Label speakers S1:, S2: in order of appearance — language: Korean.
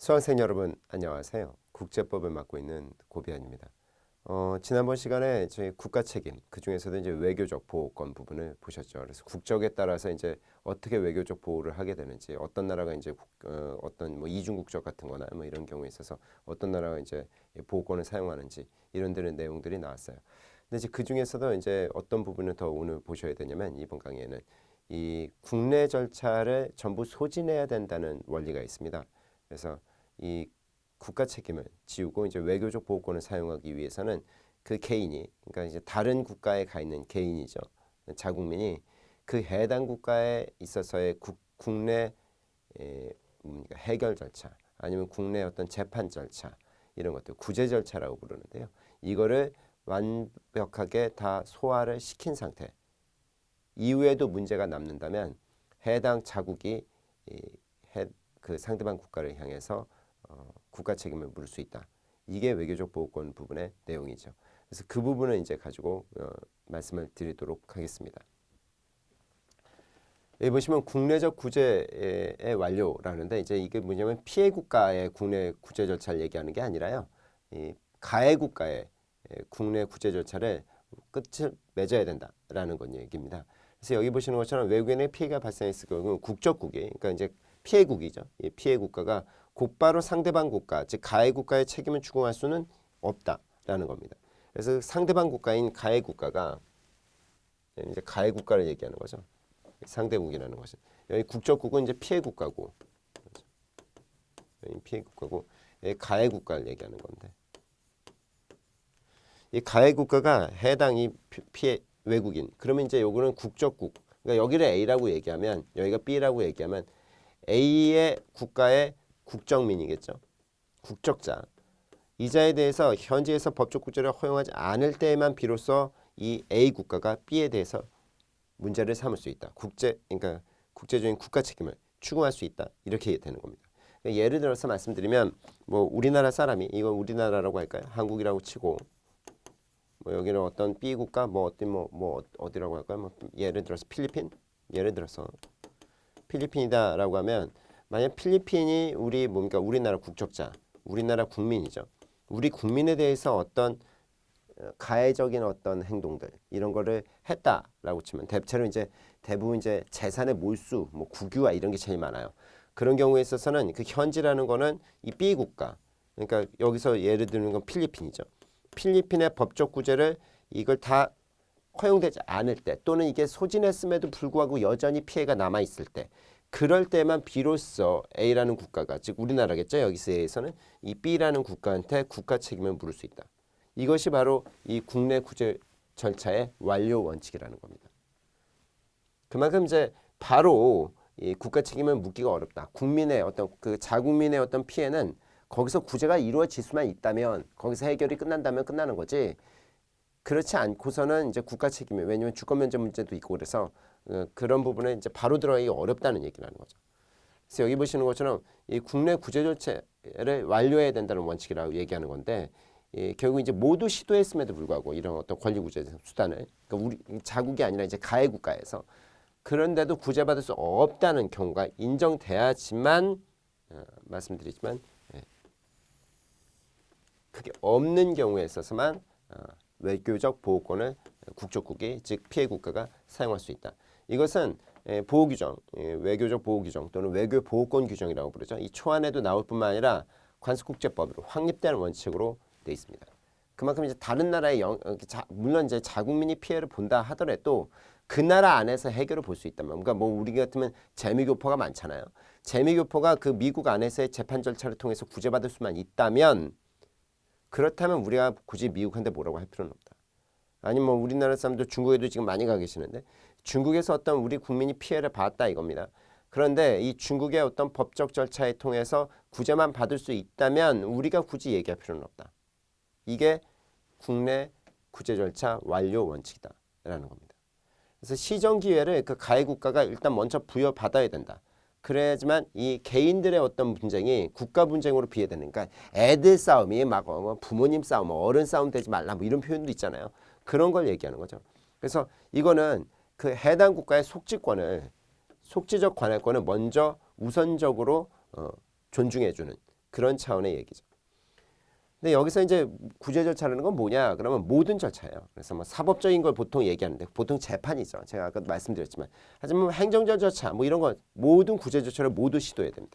S1: 수강생 여러분 안녕하세요. 국제법을 맡고 있는 고비안입니다. 지난번 시간에 저희 국가 책임, 그 중에서도 이제 외교적 보호권 부분을 보셨죠. 그래서 국적에 따라서 이제 어떻게 외교적 보호를 하게 되는지, 어떤 나라가 이제 어떤 뭐 이중 국적 같은 거나 뭐 이런 경우에 있어서 어떤 나라가 이제 보호권을 사용하는지 이런 데는 내용들이 나왔어요. 근데 이제 그 중에서도 이제 어떤 부분을 더 오늘 보셔야 되냐면, 이번 강의에는 이 국내 절차를 전부 소진해야 된다는 원리가 있습니다. 그래서 이 국가 책임을 지우고 이제 외교적 보호권을 사용하기 위해서는 그 개인이, 그러니까 이제 다른 국가에 가 있는 개인이죠. 자국민이 그 해당 국가에 있어서의 국내 해결 절차, 아니면 국내 어떤 재판 절차, 이런 것들 구제 절차라고 부르는데요. 이거를 완벽하게 다 소화를 시킨 상태 이후에도 문제가 남는다면 해당 자국이 그 상대방 국가를 향해서 국가 책임을 물을 수 있다. 이게 외교적 보호권 부분의 내용이죠. 그래서 그 부분을 이제 가지고 말씀을 드리도록 하겠습니다. 여기 보시면 국내적 구제의 완료라는데, 이제 이게 뭐냐면 피해 국가의 국내 구제 절차를 얘기하는 게 아니라요. 이 가해 국가의 국내 구제 절차를 끝을 맺어야 된다라는 건 얘기입니다. 그래서 여기 보시는 것처럼 외국인의 피해가 발생했을 경우 국적국이, 그러니까 이제 피해국이죠. 이 피해 국가가 곧바로 상대방 국가, 즉 가해 국가의 책임을 추궁할 수는 없다라는 겁니다. 그래서 상대방 국가인 가해 국가가 이제 가해 국가를 얘기하는 거죠. 상대국이라는 것은, 여기 국적국은 이제 피해 국가고, 여기 피해 국가고, 여기 가해 국가를 얘기하는 건데, 이 가해 국가가 해당 이 피해 외국인, 그러면 이제 요거는 국적국, 그러니까 여기를 A라고 얘기하면 여기가 B라고 얘기하면 A의 국가의 국적민이겠죠. 국적자. 이 자에 대해서 현지에서 법적 구제를 허용하지 않을 때에만 비로소 이 A 국가가 B에 대해서 문제를 삼을 수 있다. 그러니까 국제적인 국가 책임을 추궁할 수 있다. 이렇게 되는 겁니다. 그러니까 예를 들어서 말씀드리면, 뭐 우리나라 사람이, 이거 우리나라라고 할까요? 한국이라고 치고, 뭐 여기는 어떤 B 국가, 뭐 어떤 뭐 어디라고 할까요? 뭐 예를 들어서 필리핀, 예를 들어서 필리핀이다라고 하면, 만약 필리핀이 우리 뭡니까? 우리나라 국적자, 우리나라 국민이죠. 우리 국민에 대해서 어떤 가해적인 어떤 행동들, 이런 거를 했다라고 치면, 대부분 이제 재산의 몰수, 뭐 국유화 이런 게 제일 많아요. 그런 경우에 있어서는 그 현지라는 거는 이 B 국가, 그러니까 여기서 예를 드는 건 필리핀이죠. 필리핀의 법적 구제를 이걸 다 허용되지 않을 때, 또는 이게 소진했음에도 불구하고 여전히 피해가 남아 있을 때, 그럴 때만 비로소 A라는 국가가, 즉 우리나라겠죠. 여기서에서는 이 B라는 국가한테 국가 책임을 물을 수 있다. 이것이 바로 이 국내 구제 절차의 완료 원칙이라는 겁니다. 그만큼 이제 바로 이 국가 책임을 묻기가 어렵다. 국민의 어떤 그 자국민의 어떤 피해는 거기서 구제가 이루어질 수만 있다면, 거기서 해결이 끝난다면 끝나는 거지, 그렇지 않고서는 이제 국가 책임이, 왜냐하면 주권 면제 문제도 있고, 그래서 그런 부분에 이제 바로 들어가기 어렵다는 얘기라는 거죠. 그래서 여기 보시는 것처럼 이 국내 구제 절차를 완료해야 된다는 원칙이라고 얘기하는 건데, 결국 이제 모두 시도했음에도 불구하고 이런 어떤 권리 구제 수단을, 그러니까 우리 자국이 아니라 이제 가해 국가에서, 그런데도 구제받을 수 없다는 경우가 인정돼야지만, 말씀드리지만 그게 없는 경우에 있어서만 외교적 보호권을 국적국이, 즉 피해 국가가 사용할 수 있다. 이것은 보호규정, 외교적 보호규정 또는 외교 보호권 규정이라고 부르죠. 이 초안에도 나올 뿐만 아니라 관습국제법으로 확립되는 원칙으로 되어 있습니다. 그만큼 이제 다른 나라의 물론 이제 자국민이 피해를 본다 하더라도 그 나라 안에서 해결을 볼 수 있다면, 그러니까 뭐 우리 같으면 재미교포가 많잖아요. 재미교포가 그 미국 안에서의 재판 절차를 통해서 구제받을 수만 있다면, 그렇다면 우리가 굳이 미국한테 뭐라고 할 필요는 없다. 아니면 뭐 우리나라 사람들 중국에도 지금 많이 가 계시는데, 중국에서 어떤 우리 국민이 피해를 받았다 이겁니다. 그런데 이 중국의 어떤 법적 절차에 통해서 구제만 받을 수 있다면 우리가 굳이 얘기할 필요는 없다. 이게 국내 구제 절차 완료 원칙이다라는 겁니다. 그래서 시정 기회를 그 가해 국가가 일단 먼저 부여받아야 된다. 그래야지만 이 개인들의 어떤 분쟁이 국가 분쟁으로 비례되는, 그러니까 애들 싸움이 막 부모님 싸움, 어른 싸움 되지 말라, 뭐 이런 표현도 있잖아요. 그런 걸 얘기하는 거죠. 그래서 이거는 그 해당 국가의 속지적 관할권을 먼저 우선적으로 존중해주는 그런 차원의 얘기죠. 근데 여기서 이제 구제 절차라는 건 뭐냐? 그러면 모든 절차예요. 그래서 뭐 사법적인 걸 보통 얘기하는데 보통 재판이죠. 제가 아까 말씀드렸지만 하지만 행정적 절차 뭐 이런 건 모든 구제 절차를 모두 시도해야 됩니다.